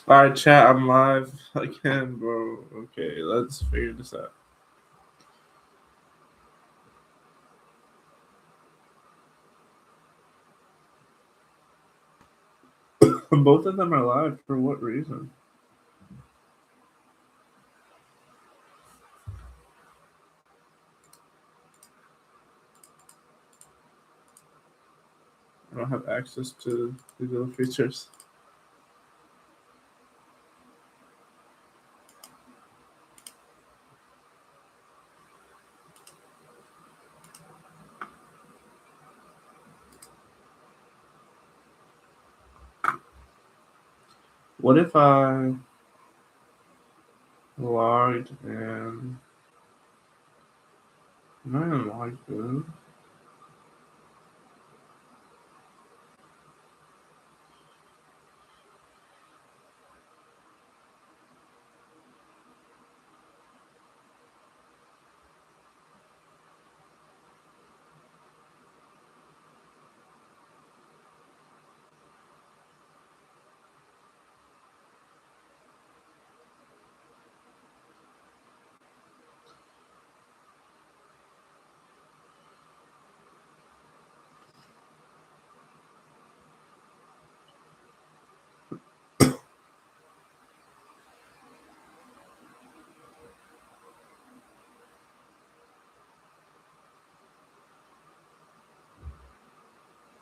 Alright, chat, I'm live again, bro. Okay, let's figure this out. Both of them are live. For what reason? I don't have access to these little features. What if I logged in? Am I even logged in?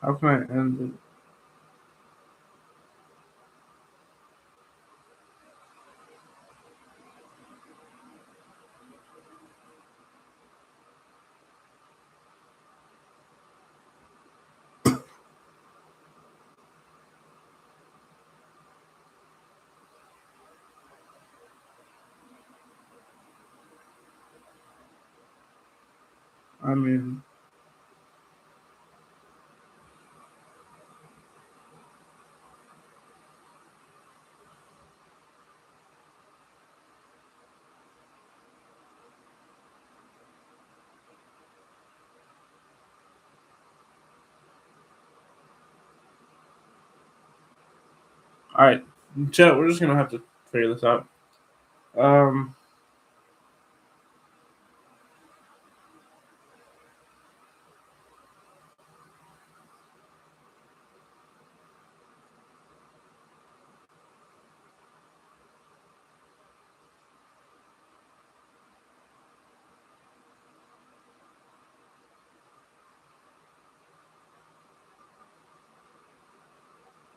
How can I end it? I mean, alright, chat, we're just gonna have to figure this out. Um,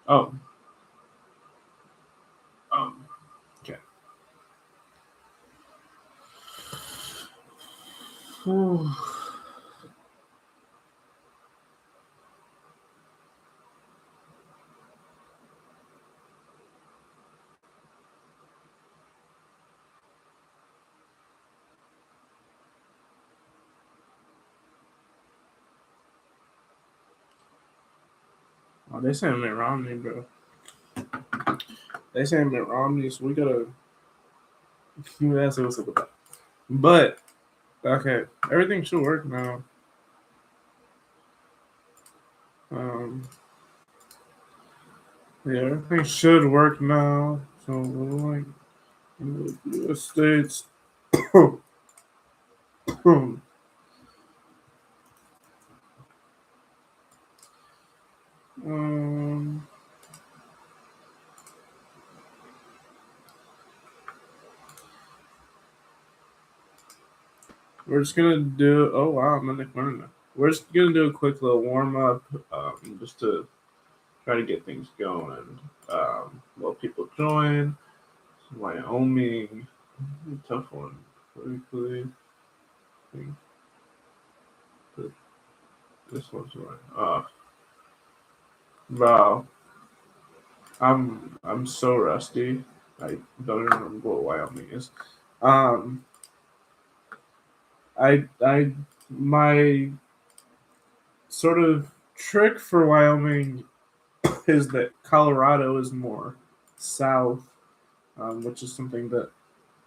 oh, okay. Whew. Oh, they saying Mitt Romney, bro. They saying Mitt Romney, so we gotta. That's what's up with that. But okay, everything should work now. Um, yeah, everything should work now. So we're like in the U.S. states. um, we're just gonna do. Oh wow, I'm in the corner now. We're just gonna do a quick little warm up, just to try to get things going. While people join. Wyoming, tough one. Quickly, I think that this one's right. Wow, I'm so rusty. I don't even remember what Wyoming is. Um, I my sort of trick for Wyoming is that Colorado is more south, which is something that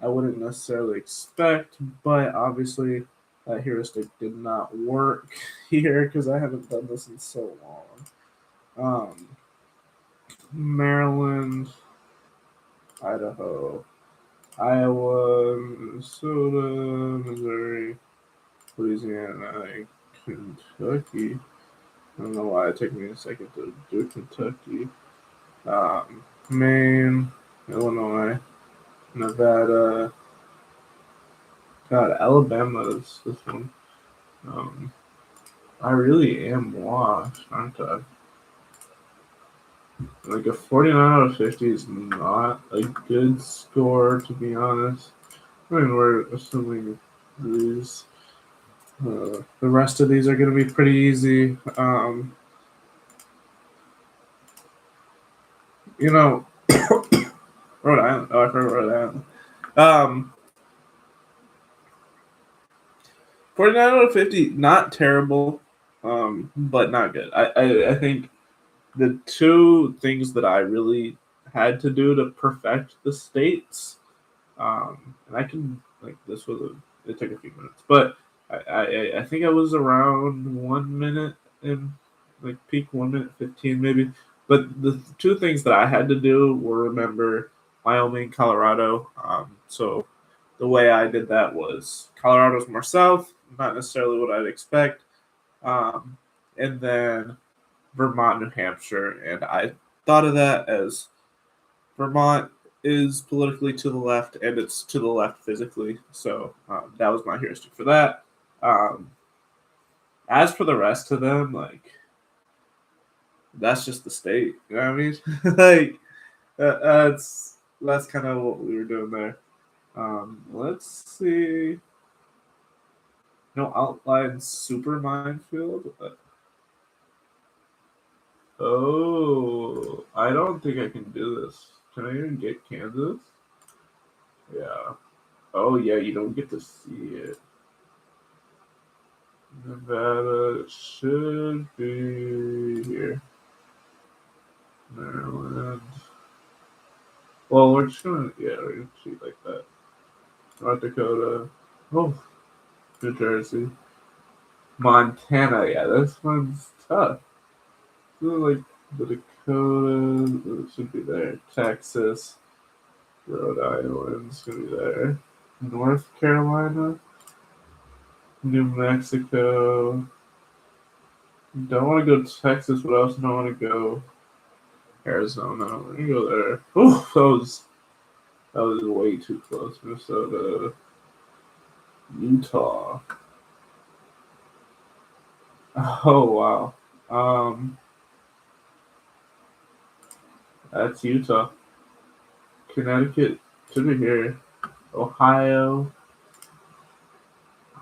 I wouldn't necessarily expect, but obviously that heuristic did not work here because I haven't done this in so long. Maryland, Idaho, Iowa, Minnesota, Missouri, Louisiana, and Kentucky. I don't know why it took me a second to do Kentucky. Maine, Illinois, Nevada. God, Alabama is this one. Um, I really am washed, aren't I? Like a 49 out of 50 is not a good score, to be honest. I mean, we're assuming these, the rest of these are going to be pretty easy. You know, Rhode Island. Oh, I forgot Rhode Island. 49 out of 50, not terrible, but not good. I think the two things that I really had to do to perfect the states, and I can, like, this was it took a few minutes, but I think I was around 1 minute in, like, peak 1 minute 15 maybe. But the two things that I had to do were remember Wyoming, Colorado. So the way I did that was Colorado's more south, not necessarily what I'd expect, um, and then Vermont, New Hampshire, and I thought of that as Vermont is politically to the left, and it's to the left physically. So that was my heuristic for that. Um, as for the rest of them, like, that's just the state. You know what I mean? Like, that's kind of what we were doing there. Let's see. No outline super minefield. Oh, I don't think I can do this. Can I even get Kansas? Yeah. Oh, yeah, you don't get to see it. Nevada should be here. Maryland. Well, we're just gonna, yeah, we're gonna cheat like that. North Dakota. Oh, New Jersey. Montana, yeah, this one's tough. Like the Dakotas, it should be there. Texas, Rhode Island's gonna be there. North Carolina, New Mexico. Don't want to go to Texas, but I also don't want to go Arizona. We're gonna go there. Oh, that was way too close. Minnesota, Utah. Oh wow. Um, that's Utah. Connecticut should be here. Ohio,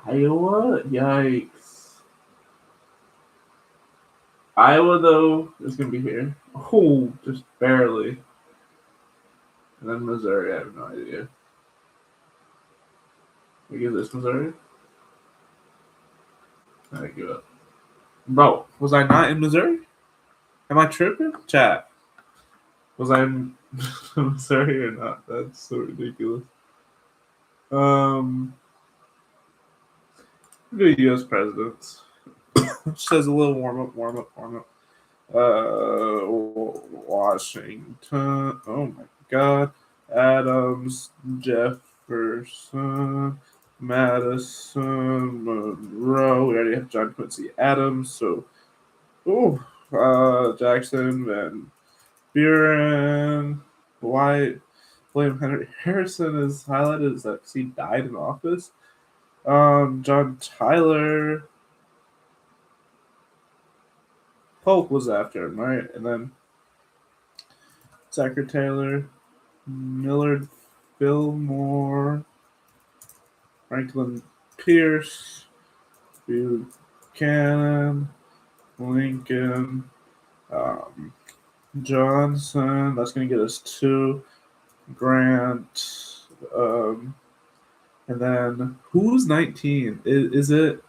Iowa. Yikes. Iowa though is gonna be here. Oh, just barely. And then Missouri. I have no idea. I guess this Missouri. I give up. Bro, was I not in Missouri? Am I tripping? Chat. Was I in Missouri or not? That's so ridiculous. Um, do U.S. presidents. Just as a little warm up. Washington. Oh my God. Adams, Jefferson, Madison, Monroe. We already have John Quincy Adams. So, Jackson, Van Buren, White, William Henry Harrison is highlighted as that he died in office. John Tyler, Polk was after him, right? And then Zachary Taylor, Millard Fillmore, Franklin Pierce, Buchanan, Lincoln, um, Johnson. That's going to get us two. Grant. And then who's 19? Is it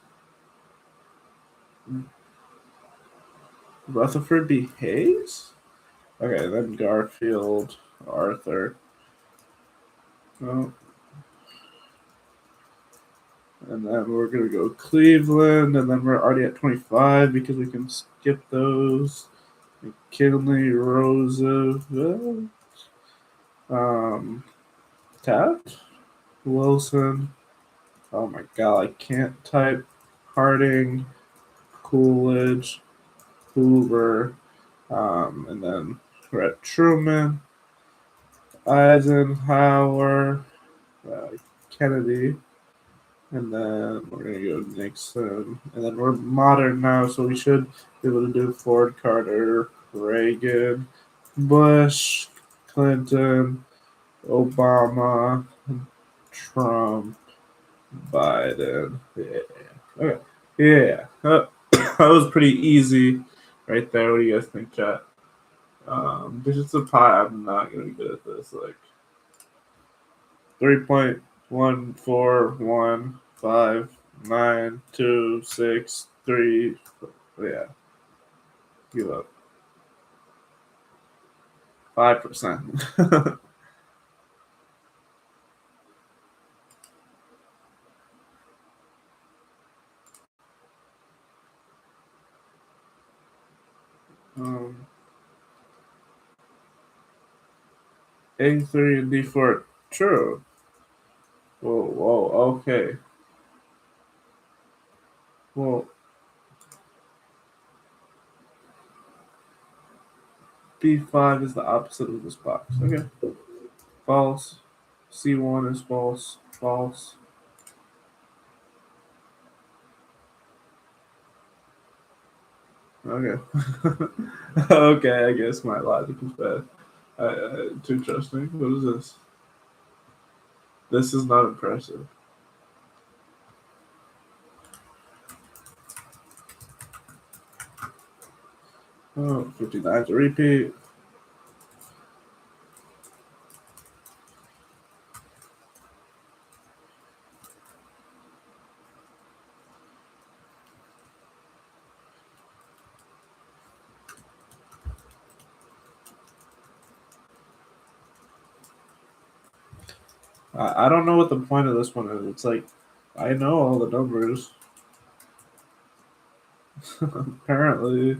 Rutherford B. Hayes? Okay, then Garfield, Arthur. Oh. And then we're going to go Cleveland, and then we're already at 25 because we can skip those. McKinley, Roosevelt. Um, Taft, Wilson. Oh my god, I can't type. Harding, Coolidge, Hoover, and then we're at Truman, Eisenhower, uh, Kennedy, and then we're gonna go Nixon, and then we're modern now, so we should be able to do Ford, Carter, Reagan, Bush, Clinton, Obama, Trump, Biden. Yeah. Okay. Yeah. That was pretty easy right there. What do you guys think, chat? Digits of pi, I'm not gonna be good at this. Like 3.1415926 Yeah, give up. 5%. 83 and D4. True. Whoa, whoa, okay. Well, B5 is the opposite of this box. Okay. False. C1 is false. False. Okay. Okay, I guess my logic is bad. Too trusting. What is this? This is not impressive. Oh, 59 to repeat. I don't know what the point of this one is. It's like, I know all the numbers. Apparently.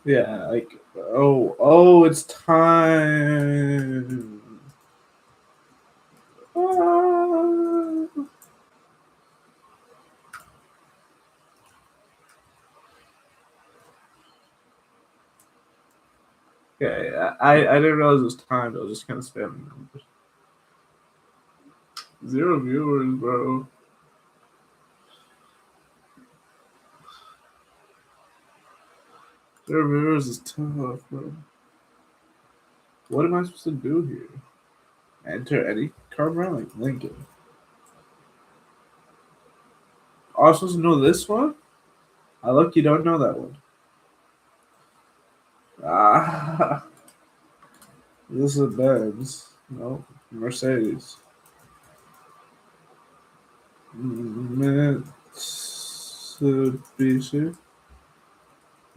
Yeah, like, oh, it's time. Ah. Okay, I didn't realize it was timed. I was just kind of spamming numbers. 0 viewers, bro. 0 viewers is tough, bro. What am I supposed to do here? Enter any card brand like Lincoln. Oh, I'm supposed to know this one? I look, you don't know that one. Ah, this is a Benz. No, Mercedes. Mitsubishi.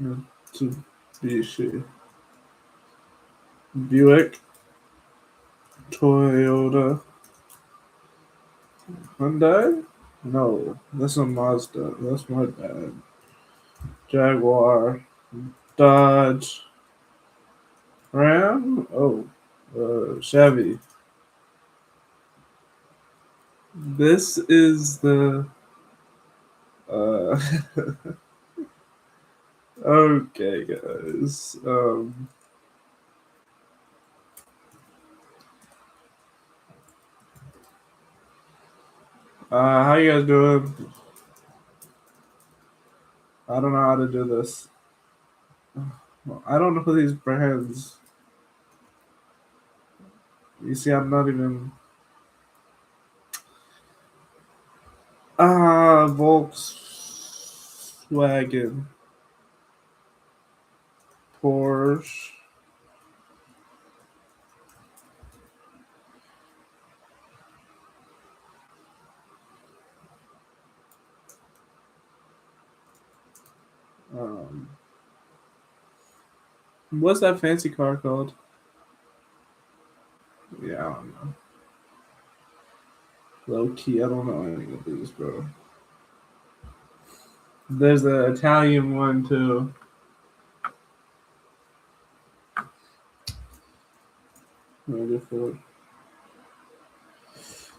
Mitsubishi. Buick. Toyota. Hyundai? No, that's a Mazda. That's my bad. Jaguar. Dodge. Ram? Oh, Chevy. This is the. Uh, okay, guys. How you guys doing? I don't know how to do this. I don't know these brands. You see, I'm not even. Volkswagen, Porsche. Um, what's that fancy car called? Yeah, I don't know. Low key, I don't know any of these, bro. There's the Italian one too.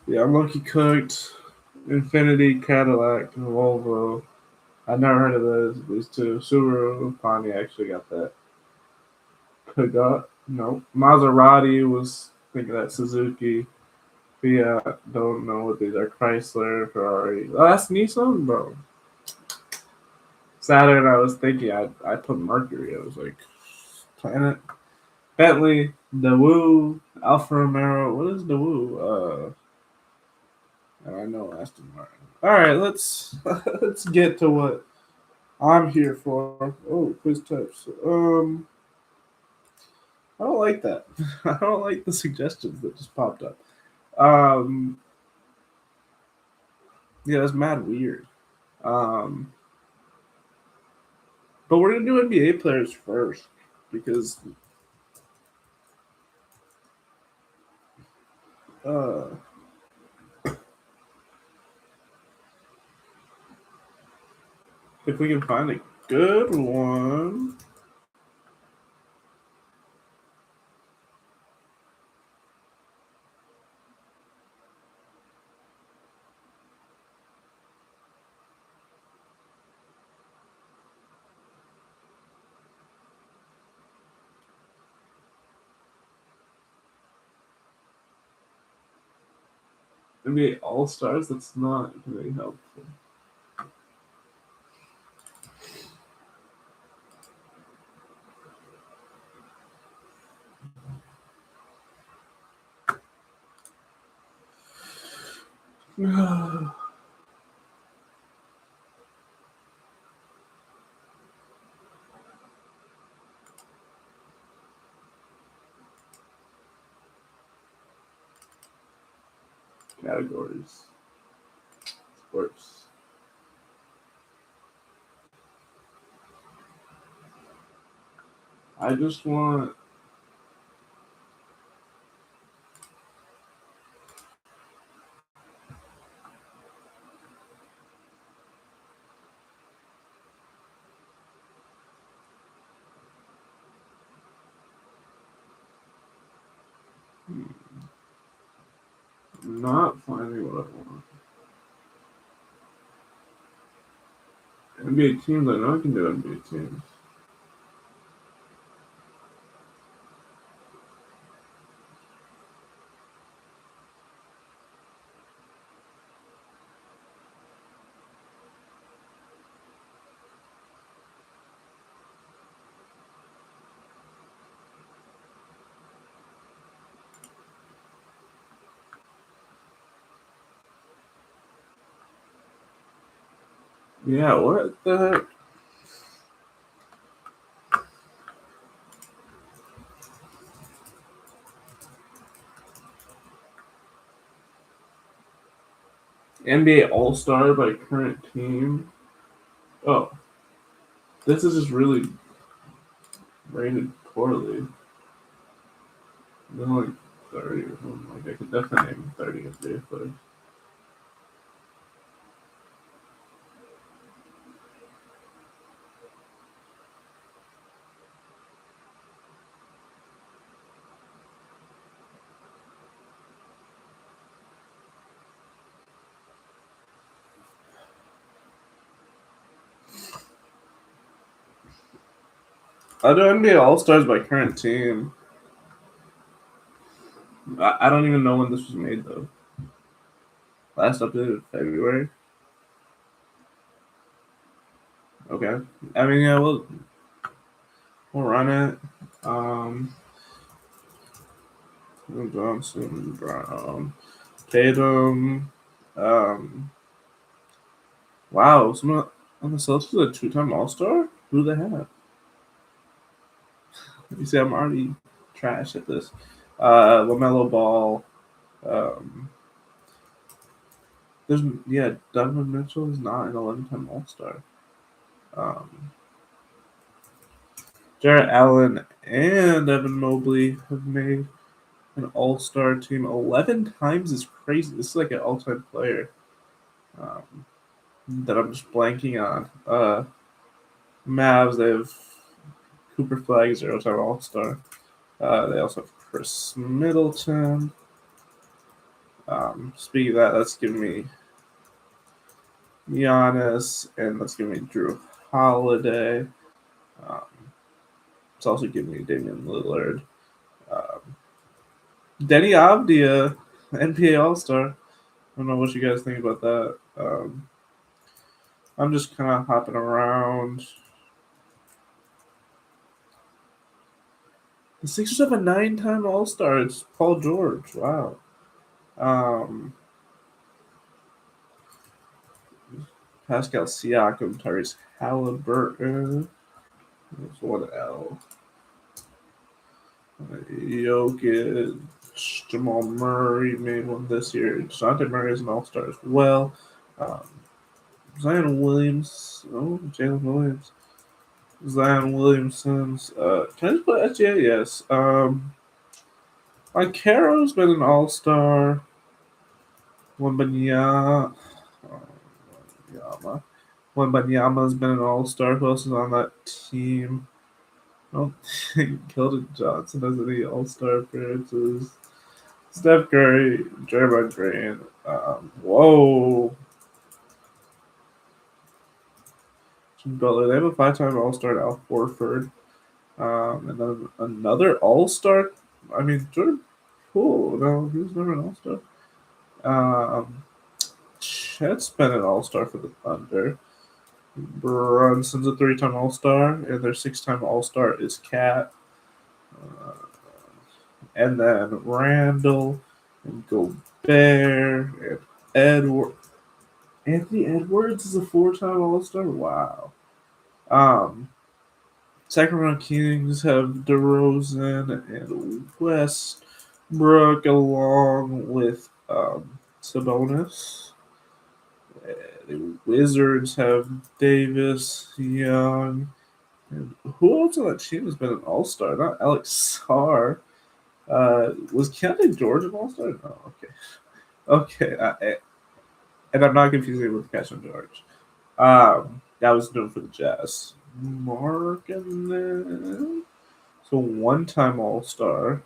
Yeah, I'm lucky cooked. Infinity, Cadillac, and Volvo. I never heard of these two. Subaru, Pontiac actually got that. Peugeot, no. Maserati was thinking that Suzuki. Fiat, don't know what these are. Chrysler, Ferrari. Oh, that's Nissan, bro. Saturn, I was thinking I put Mercury. I was like, Planet. Bentley, Daewoo, Alfa Romeo. What is Daewoo? I know Aston Martin. All right, let's get to what I'm here for. Oh, quiz types. I don't like that. I don't like the suggestions that just popped up. Um, yeah, that's mad weird. Um, but we're gonna do NBA players first because uh, if we can find a good one. NBA All Stars. That's not very helpful. Categories. Sports. I just want. I'm not finding what I want. NBA teams. I know I can do NBA teams. Yeah, what the heck? NBA All Star by current team. Oh, this is just really rated poorly. They're like 30 or something. Like I could definitely name 30 NBA players. I'll do NBA All Stars by current team. I don't even know when this was made though. Last updated February. Okay. I mean, yeah, we'll run it. Um, Johnson, Brown, Tatum. Um, wow, someone on the Celtics is a two-time All Star. Who do they have? You see, I'm already trash at this. Lamelo Ball. Um, Donovan Mitchell is not an 11-time All Star. Um, Jarrett Allen and Evan Mobley have made an all-star team 11 times is crazy. This is like an all-time player that I'm just blanking on. Mavs, they have Cooper Flag, 0-time all-star. They also have Chris Middleton. Speaking of that, that's giving me Giannis, and that's giving me Drew Holiday. It's also giving me Damian Lillard. Denny Avdia, NBA All-Star. I don't know what you guys think about that. I'm just kind of hopping around. The Sixers have a 9-time All-Star. It's Paul George. Wow. Pascal Siakam, Tyrese Halliburton. There's one L. Jokic, Jamal Murray made one this year. DeJounte Murray is an All-Star as well. Zion Williams. Oh, Jalen Williams. Zion Williamson's. Can I just put SGA? Yes. Caro's been an All-Star. Wembanyama. Wembanyama's been an All-Star. Who else is on that team? I don't think Keldon Johnson has any All-Star appearances. Steph Curry, Draymond Green. Whoa. Jimmy Butler. They have a 5-time All-Star, Al Horford. And then another All-Star. I mean, Jordan Poole. No, he was never an All-Star. Chet's been an All-Star for the Thunder. Brunson's a 3-time All-Star, and their 6-time All-Star is Cat. And then Randall and Gobert and Edward. Anthony Edwards is a 4-time All-Star. Wow. Sacramento Kings have DeRozan and Westbrook along with Sabonis. The Wizards have Davis, Young, and who else on that team has been an All-Star? Not Alex Sarr. Was Keontae George an All-Star? No, okay. Okay, and I'm not confusing it with Keston George. That was known for the Jazz. Mark and then so 1-time All-Star.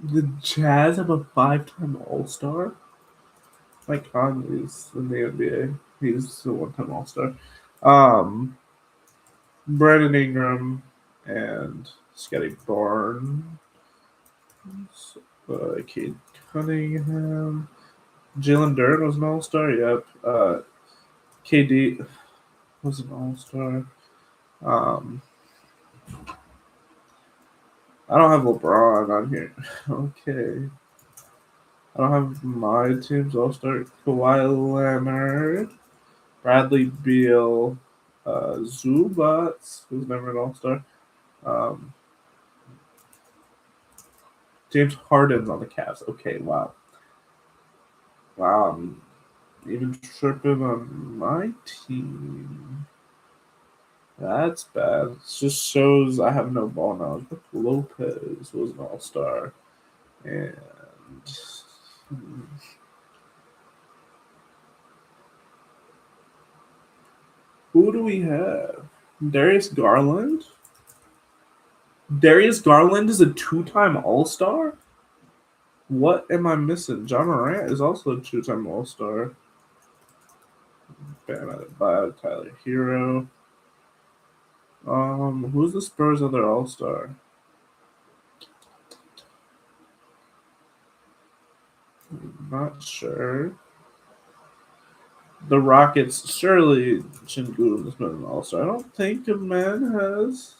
The Jazz have a 5-time All-Star. Mike Conley's in the NBA. He's a 1-time All-Star. Brandon Ingram and Scotty Barnes. Cade Cunningham. Jalen Duren was an All-Star. Yep. KD was an All-Star. I don't have LeBron on here. Okay. I don't have my team's All-Star. Kawhi Leonard, Bradley Beal, Zubats, who's never an All-Star. James Harden's on the Cavs. Okay, wow. Wow, I'm even tripping on my team. That's bad. It just shows I have no ball knowledge. But Lopez was an All-Star. And who do we have? Darius Garland? Darius Garland is a 2-time All-Star? What am I missing? John Morant is also a 2-time All-Star. Bam Adebayo, Tyler Hero. Who's the Spurs' other All-Star? Not sure. The Rockets, surely Sengun has been an All-Star. I don't think a man has.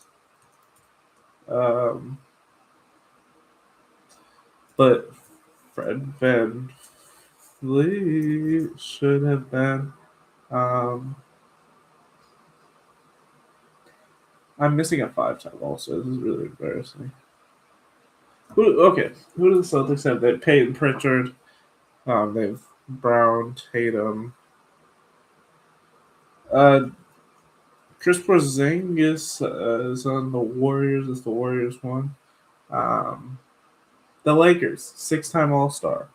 But Fred VanVleet should have been. I'm missing a 5-time also. This is really embarrassing. Who do the Celtics have? They have Peyton Pritchard. They have Brown, Tatum. Chris Porzingis is on the Warriors. It's the Warriors one. Um, the Lakers, six-time All-Star,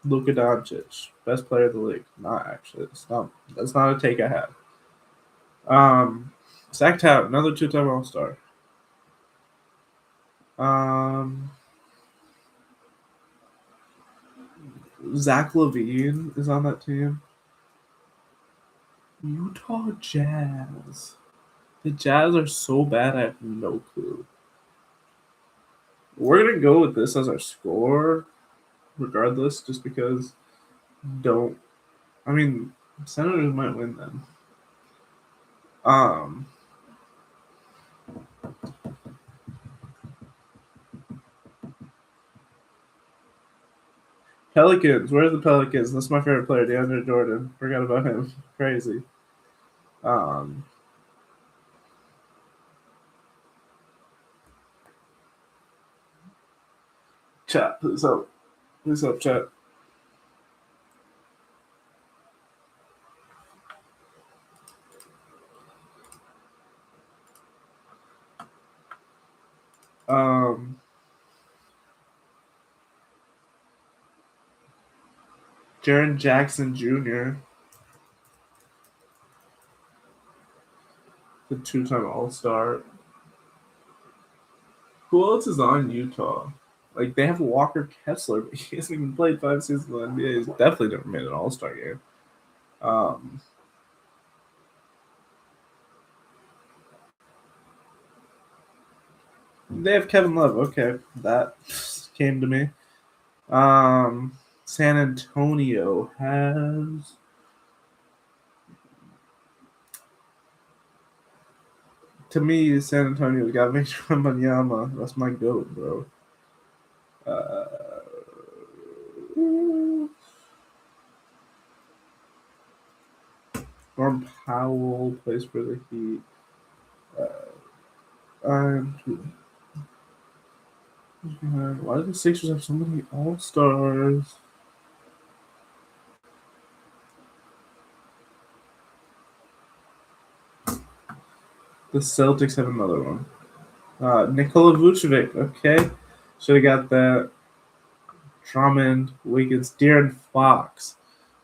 Luka Doncic, best player of the league. Not actually. It's not. That's not a take I had. Zach Tapp, another two-time All-Star. Um, Zach Levine is on that team. Utah Jazz. The Jazz are so bad, I have no clue. We're gonna go with this as our score, regardless, just because don't. I mean, Senators might win then. Um, Pelicans. Where's the Pelicans? That's my favorite player, DeAndre Jordan. Forgot about him. Crazy. Um, Chat, please help. Please help, chat. Um, Jaren Jackson Jr., the two-time All-Star. Who else is on Utah? Like they have Walker Kessler, but he hasn't even played 5 seasons in the NBA. He's definitely never made an All-Star game. Um, they have Kevin Love. Okay, that came to me. San Antonio has. To me, San Antonio's got Victor Wembanyama. That's my goat, bro. Uh, Norm Powell plays for the Heat. I'm why do the Sixers have so many All Stars? The Celtics have another one. Nikola Vucevic. Okay, should have got that. Drummond, Wiggins, De'Aaron Fox.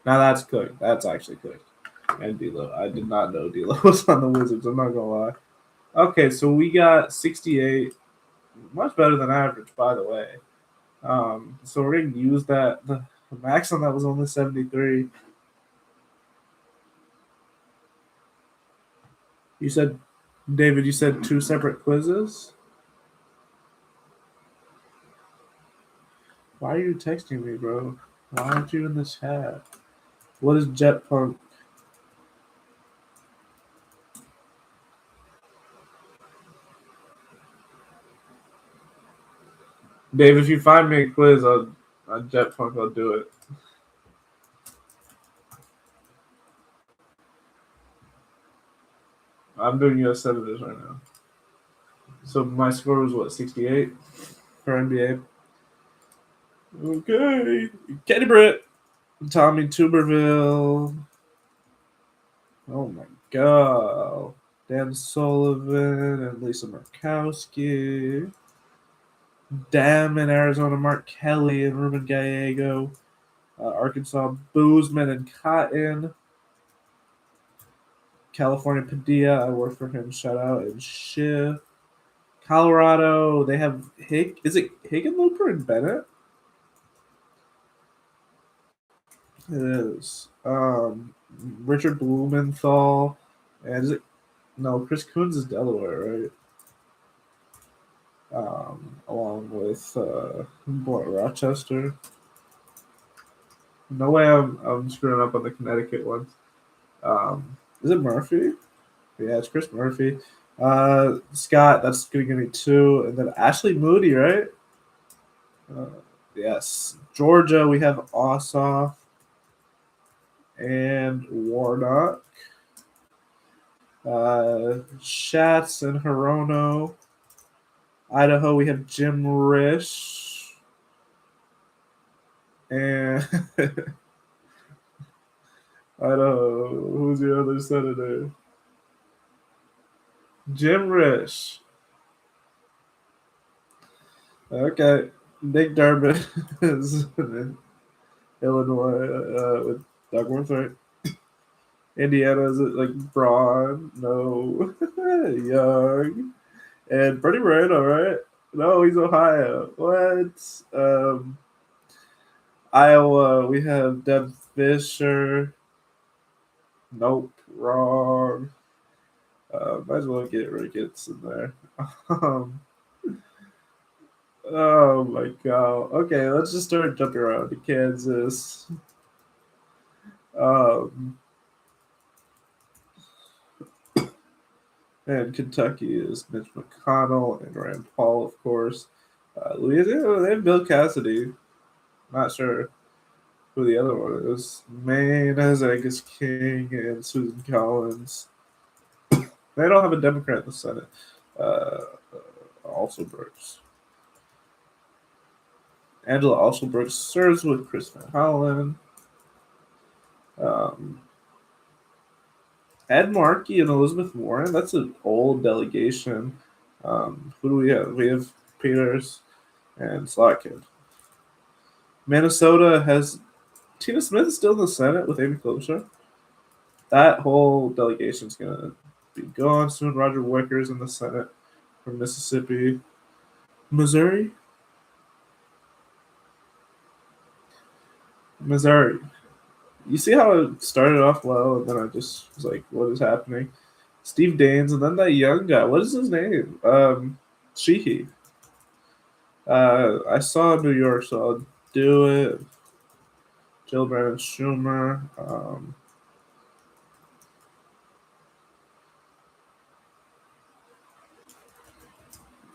Now that's cooked. That's actually cooked. And D'Lo. I did not know D'Lo was on the Wizards. I'm not gonna lie. Okay, so we got 68, much better than average, by the way. So we're gonna use that. The max on that was only 73. You said, David, you said two separate quizzes. Why are you texting me, bro? Why aren't you in the chat? What is Jet Punk? Dave, if you find me a quiz on Jet Punk, I'll do it. I'm doing US Senators right now. So my score was what, 68 for NBA? Okay. Kenny Britt, Tommy Tuberville. Oh my god. Dan Sullivan and Lisa Murkowski. Dam in Arizona, Mark Kelly and Ruben Gallego. Arkansas, Boozman and Cotton. California, Padilla, I work for him, shout out, and Schiff. Colorado, they have is it Higginlooper and Bennett? It is. Richard Blumenthal, and is it? No, Chris Coons is Delaware, right? Along with Rochester. No way I'm screwing up on the Connecticut ones. Is it Murphy? Yeah, it's Chris Murphy. Scott, that's going to give me two. And then Ashley Moody, right? Yes. Georgia, we have Ossoff and Warnock. Schatz and Hirono. Idaho, we have Jim Risch. And Idaho, who's your other senator? Jim Risch. Okay. Nick Durbin is in Illinois with Duckworth, right? Indiana is it like Braun? No. Young. And Freddie Moreno, right? No, he's Ohio. What? Iowa, we have Deb Fisher. Nope, wrong. Might as well get Ricketts in there. Um, oh my god. Okay, let's just start jumping around to Kansas. Um, and Kentucky is Mitch McConnell and Rand Paul, of course. Louisiana, they have Bill Cassidy. Not sure who the other one is. Maine has Angus King and Susan Collins. They don't have a Democrat in the Senate. Uh, also Brooks. Angela also Brooks serves with Chris Van Hollen. Um, Ed Markey and Elizabeth Warren. That's an old delegation. Who do we have? We have Peters and Slotkin. Minnesota has Tina Smith is still in the Senate with Amy Klobuchar. That whole delegation is going to be gone soon. Roger Wicker's in the Senate from Mississippi. Missouri? Missouri. You see how it started off low and then I just was like, what is happening? Steve Daines and then that young guy. What is his name? Sheehy. I saw New York, so I'll do it. Jill Brandon Schumer.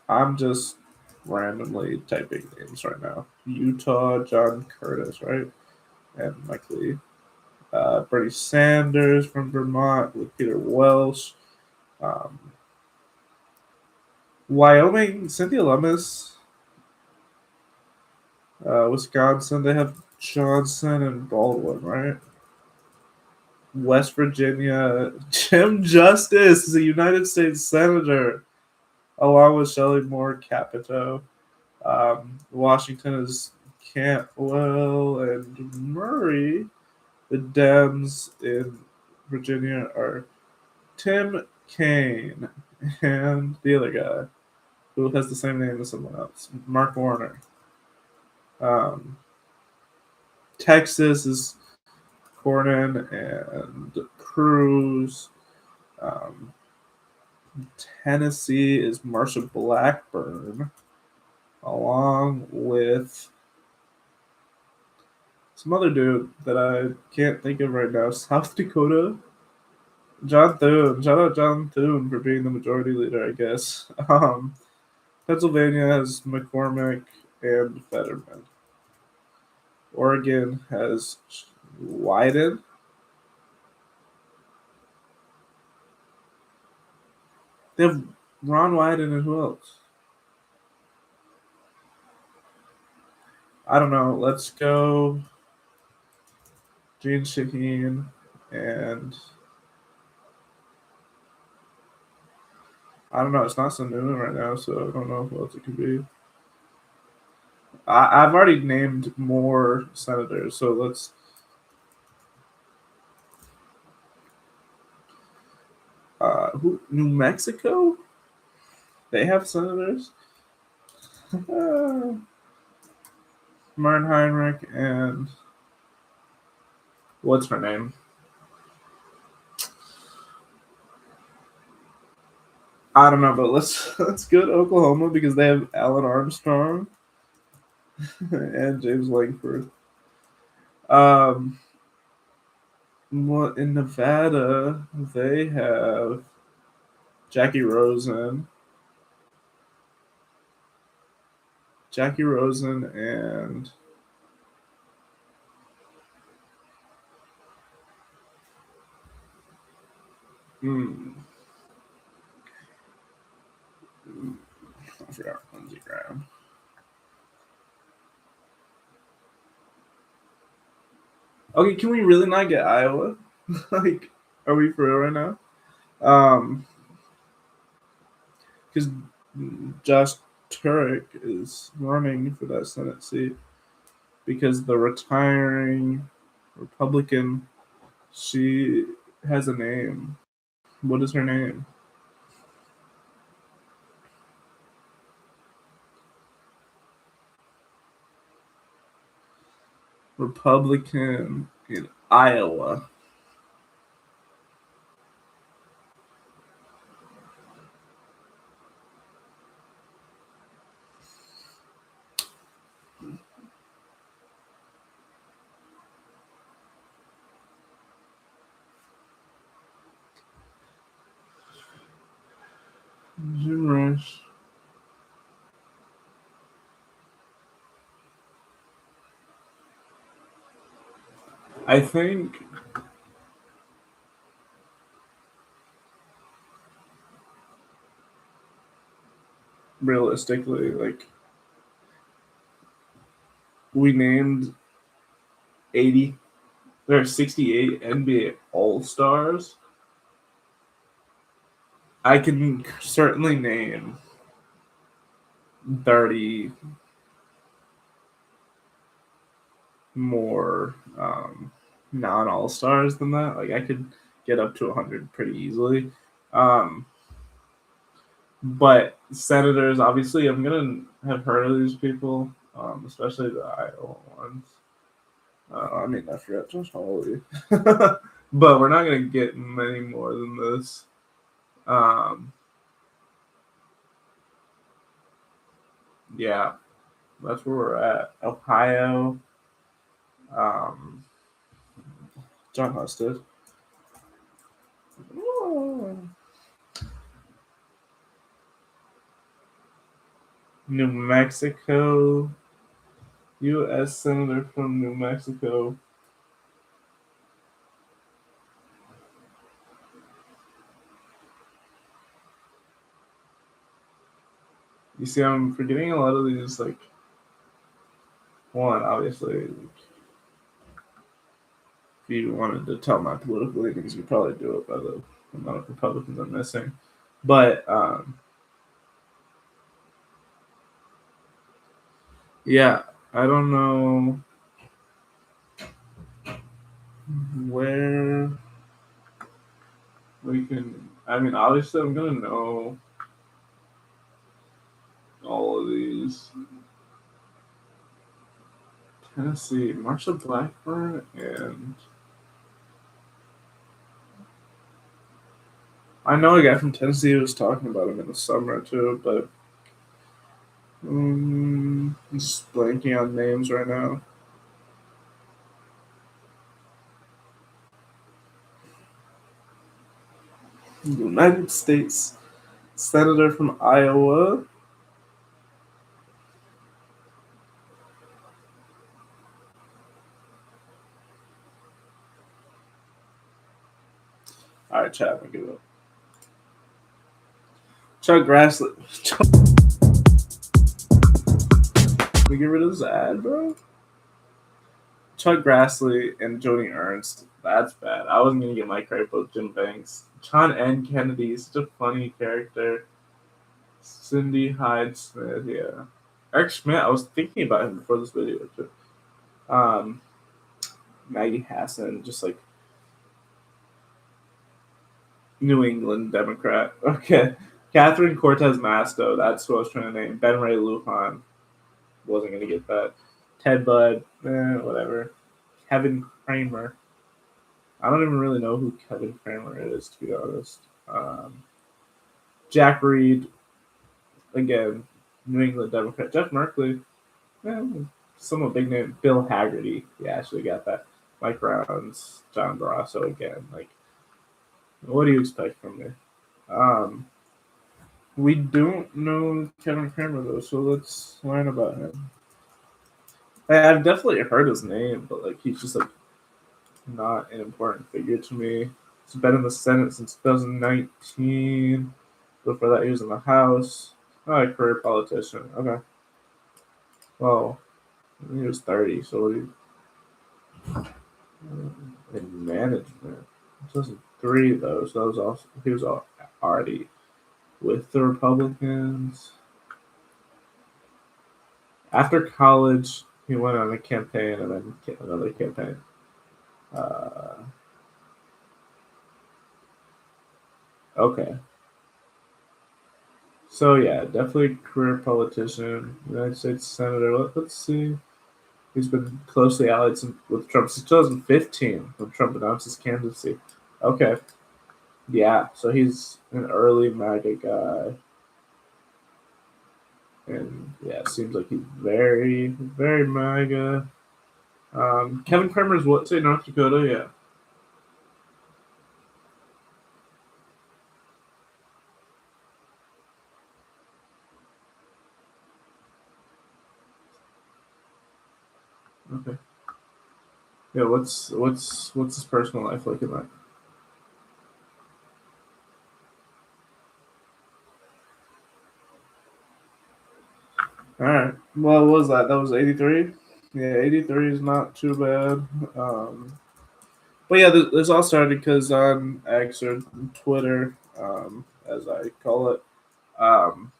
I'm just randomly typing names right now. Utah, John Curtis, right? And Mike Lee. Bernie Sanders from Vermont with Peter Welsh. Um, Wyoming, Cynthia Lummis. Wisconsin, they have Johnson and Baldwin, right? West Virginia, Jim Justice is a United States Senator, along with Shelley Moore Capito. Washington is Cantwell and Murray. The Dems in Virginia are Tim Kaine and the other guy who has the same name as someone else, Mark Warner. Um, Texas is Cornyn and Cruz. Um, Tennessee is Marsha Blackburn, along with some other dude that I can't think of right now. South Dakota, John Thune. Shout out John Thune for being the majority leader, I guess. Pennsylvania has McCormick and Fetterman. Oregon has Wyden. They have Ron Wyden and who else? I don't know. Let's go Gene Shaheen and I don't know. It's not Sununu right now, so I don't know who else it could be. I've already named more senators, so let's. Who? New Mexico? They have senators. Martin Heinrich and what's her name? I don't know, but let's go to Oklahoma because they have Alan Armstrong and James Langford. Um, what in Nevada they have Jackie Rosen, and hmm, I forgot Lindsey Graham. Okay, can we really not get Iowa? Like, are we for real right now? Um, because Josh Turek is running for that Senate seat because the retiring Republican, she has a name. What is her name? Republican in Iowa. Jim Risch. I think realistically, like we named 80 there are 68 NBA All Stars. I can certainly name 30 more non All Stars than that. Like I could get up to 100 pretty easily. Um, but senators, obviously, I'm gonna have heard of these people, especially the Iowa ones. I mean, I forgot Josh Hawley, but we're not gonna get many more than this. Um, yeah, that's where we're at. Ohio, um, John Husted. New Mexico, U.S. Senator from New Mexico. You see, I'm forgetting a lot of these. Like, one, obviously, like, if you wanted to tell my political leanings, you could probably do it by the amount of Republicans I'm missing. But yeah, I don't know where we can. I mean, obviously, I'm gonna know all of these. Tennessee, Marsha Blackburn, and I know a guy from Tennessee who was talking about him in the summer too, but I'm just blanking on names right now. United States Senator from Iowa. All right, chat, I'm give it up. Chuck Grassley. We get rid of this ad, bro. Chuck Grassley and Joni Ernst. That's bad. I wasn't gonna get my credit with Jim Banks. John N. Kennedy is such a funny character. Cindy Hyde Smith, yeah. Eric Schmidt, I was thinking about him before this video too. Um, Maggie Hassan, just like New England Democrat. Okay. Catherine Cortez Masto, that's what I was trying to name. Ben Ray Lujan, wasn't going to get that. Ted Budd, whatever. Kevin Kramer. I don't even really know who Kevin Kramer is, to be honest. Jack Reed, again, New England Democrat. Jeff Merkley, somewhat big name. Bill Haggerty, yeah, actually got that. Mike Rounds, John Barrasso again. Like, what do you expect from me? Um, we don't know Kevin Kramer though, so let's learn about him. I've definitely heard his name, but like he's just like not an important figure to me. He's been in the Senate since 2019. Before that, he was in the House. Oh, a career politician. Okay. Well, he was 30, so he in management. 2003 though, so that was also he was already with the Republicans. After college, he went on a campaign and then another campaign. Uh, okay. So yeah, definitely career politician, United States senator. Let's see. He's been closely allied with Trump since 2015 when Trump announced his candidacy. Okay, yeah. So he's an early MAGA guy, and yeah, it seems like he's very, very MAGA. Kevin Kramer's what? Say North Dakota, yeah. Okay. Yeah. What's his personal life like in that? All right. Well, what was that? That was 83. Yeah, 83 is not too bad. But yeah, this all started because on X or Twitter, as I call it, um,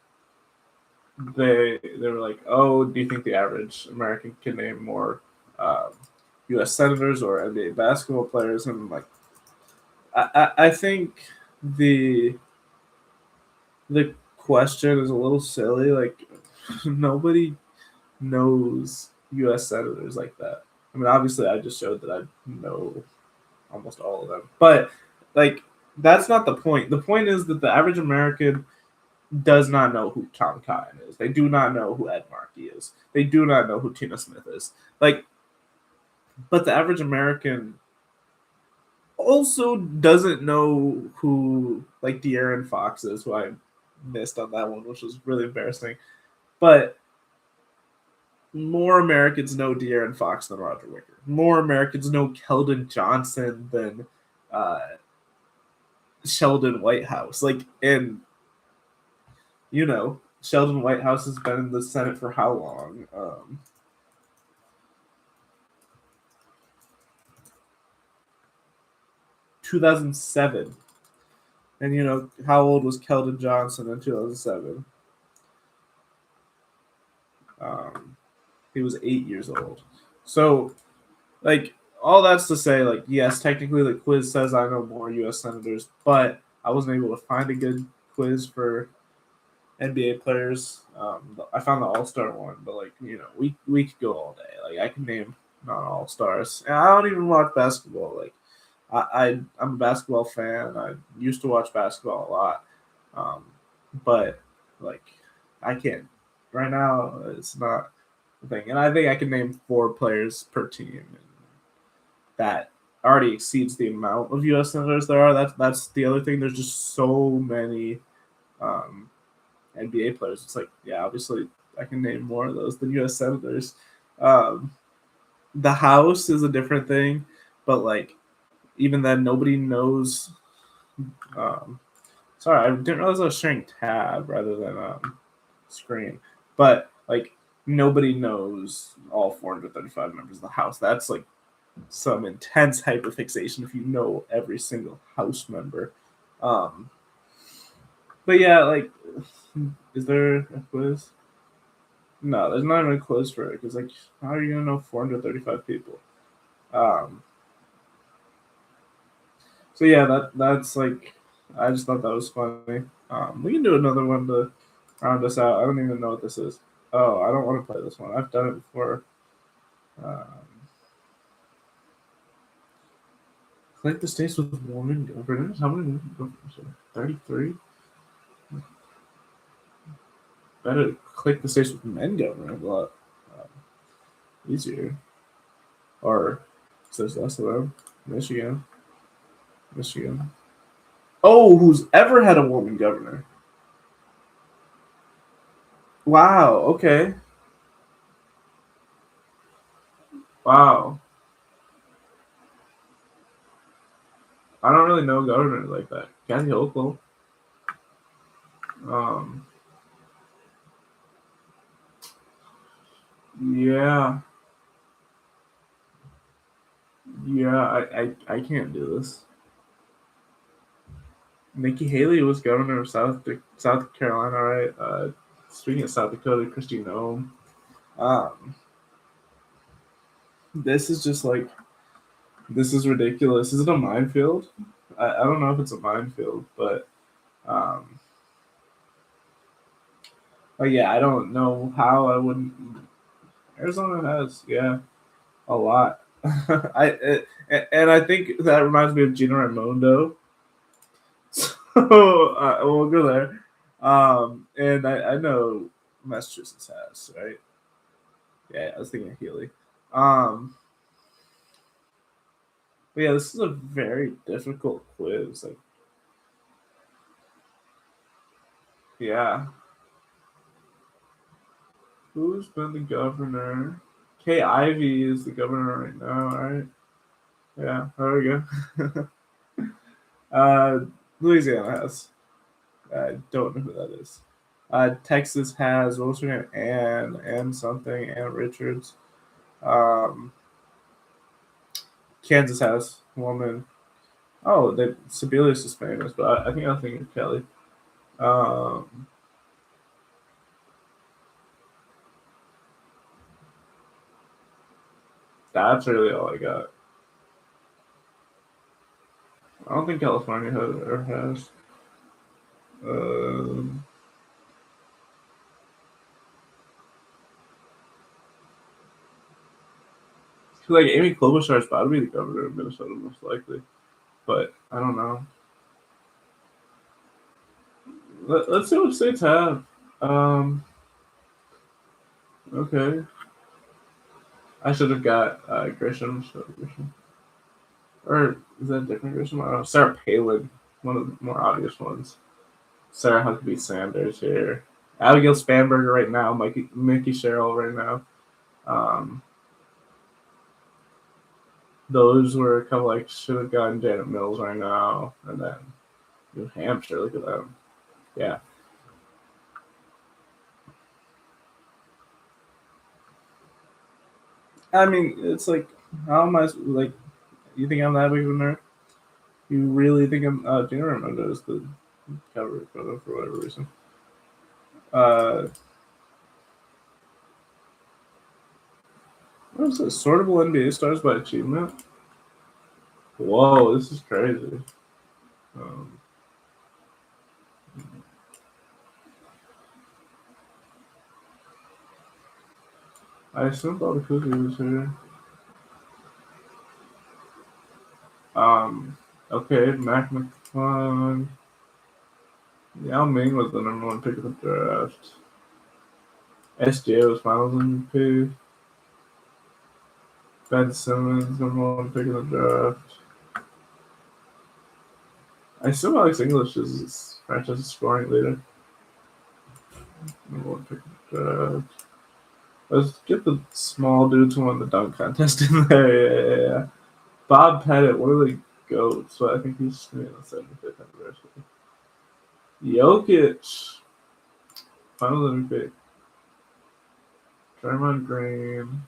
they were like, "Oh, do you think the average American can name more um, U.S. senators or NBA basketball players?" And I'm like, I think the the question is a little silly. Like, nobody knows U.S. senators like that. I mean, obviously, I just showed that I know almost all of them, but like, that's not the point. The point is that the average American does not know who Tom Cotton is. They do not know who Ed Markey is. They do not know who Tina Smith is. Like, but the average American also doesn't know who like De'Aaron Fox is, who I missed on that one, which was really embarrassing. But more Americans know De'Aaron Fox than Roger Wicker. More Americans know Keldon Johnson than uh, Sheldon Whitehouse. Like, and Sheldon Whitehouse has been in the Senate for how long? 2007. And how old was Keldon Johnson in 2007? Um, he was 8 years old. So, like, all that's to say, like, yes, technically the quiz says I know more U.S. senators, but I wasn't able to find a good quiz for NBA players. I found the All Star one, but like we could go all day. Like I can name non All Stars, and I don't even watch basketball. Like I'm a basketball fan. I used to watch basketball a lot, um, but like I can't right now. It's not a thing, and I think I can name 4 players per team, and that already exceeds the amount of U.S. senators there are. That's the other thing. There's just so many um, NBA players. It's like, yeah, obviously I can name more of those than U.S. senators. Um, the House is a different thing, but like even then, nobody knows. Um, sorry, I didn't realize I was sharing tab rather than screen, but like nobody knows all 435 members of the House. That's like some intense hyperfixation if you know every single House member. Um, but yeah, like, is there a quiz? No, there's not even a quiz for it because, like, how are you gonna know 435 people? Um, so yeah, that's like, I just thought that was funny. We can do another one to round us out. I don't even know what this is. Oh, I don't want to play this one. I've done it before. Um, click the states with women governors. How many women governors? 33. Better click the states with men governors. A lot um, easier. Or so there's less of them. Michigan. Michigan. Oh, who's ever had a woman governor? Wow. Okay. Wow. I don't really know governors like that. Kathy Hochul. Um. Yeah. Yeah. I can't do this. Nikki Haley was governor of South Carolina, right? Speaking of South Dakota, Kristi Noem. Um, this is just like this is ridiculous. Is it a minefield? I don't know if it's a minefield, um, but yeah, I don't know how I wouldn't. Arizona has a lot. And I think that reminds me of Gina Raimondo. So we'll go there. And I know Massachusetts has, right? Yeah, I was thinking of Healy. But yeah, this is a very difficult quiz. Like, yeah, who's been the governor? Kay Ivey is the governor right now, right? Yeah, there we go. uh, Louisiana has. I don't know who that is. Texas has what was her name? Ann something, Ann Richards. Um, Kansas has woman. Oh, Sebelius is famous, but I think I'm thinking of Kelly. Um, that's really all I got. I don't think California has or has. Um, like Amy Klobuchar is about to be the governor of Minnesota, most likely, but I don't know. Let's see what states have. Um, okay, I should have got Grisham. Or is that a different Grisham? I don't know. Sarah Palin, one of the more obvious ones. Sarah Huckabee Sanders here. Abigail Spanberger right now. Mickey Sherrill right now. Um, those were a couple like should have gotten Janet Mills right now, and then New Hampshire. Look at them. Yeah. I mean, it's like, how am I like? You think I'm that big of a nerd? You really think I'm? Gina Raimondo is the cover photo for whatever reason. Uh, what is this? Sortable NBA stars by achievement. Whoa, this is crazy. Um, I assumed all the cookies was here. Um, okay, Mac McClung. Yao Ming was the number one pick of the draft. SJ was finals MVP. Ben Simmons, number one pick of the draft. I assume Alex English is franchise scoring leader. Number one pick of the draft. Let's get the small dudes who won the dunk contest in there. Yeah. Bob Pettit, one of the goats, so I think he's going to be on the 75th anniversary. Jokic, finals MVP. Draymond Green,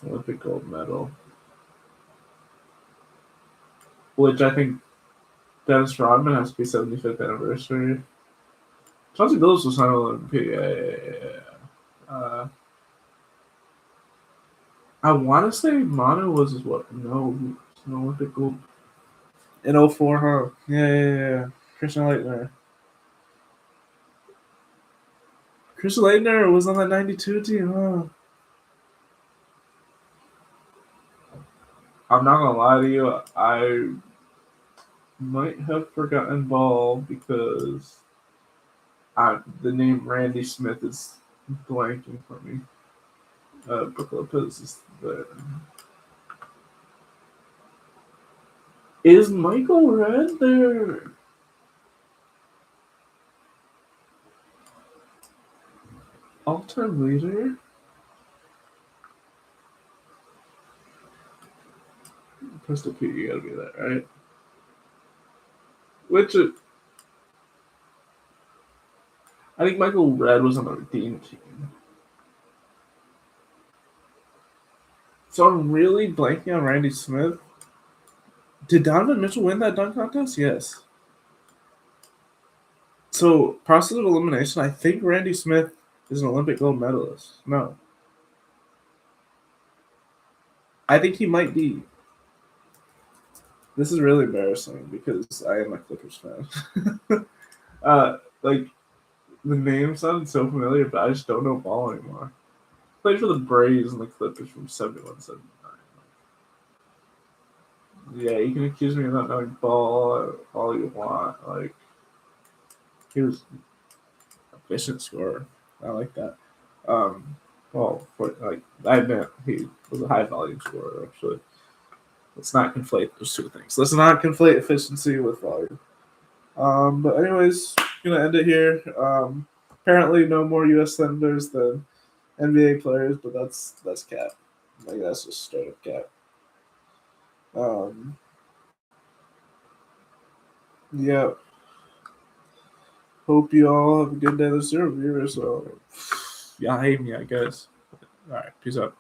Olympic gold medal. Which I think Dennis Rodman has to be 75th anniversary. Chauncey Billups was finals MVP. Yeah. I want to say Manu was his what? No, it's an Olympic gold. In 04, huh? Yeah. Christian Leitner. Christian Leitner was on that 92 team, huh? I'm not gonna lie to you, I might have forgotten ball because the name Randy Smith is blanking for me. Brook Lopez is there. Is Michael Red there? All-time leader? Pistol Pete, you gotta be that, right? Which I think Michael Red was on the Redeem team. So I'm really blanking on Randy Smith. Did Donovan Mitchell win that dunk contest? Yes. So, process of elimination, I think Randy Smith is an Olympic gold medalist. No. I think he might be. This is really embarrassing because I am a Clippers fan. Like, the name sounded so familiar, but I just don't know ball anymore. Played for the Braves and the Clippers from 71, 79. Yeah, you can accuse me of not knowing ball all you want. Like, he was an efficient scorer. I like that. Um, I admit he was a high volume scorer. Actually, let's not conflate those two things. Let's not conflate efficiency with volume. But anyways, gonna end it here. Apparently, no more U.S. Senators than NBA players, but that's cap. Like that's just straight up cap. Um, yeah. Hope you all have a good day this year, viewers. So, yeah, hate me, I guess. All right, peace out.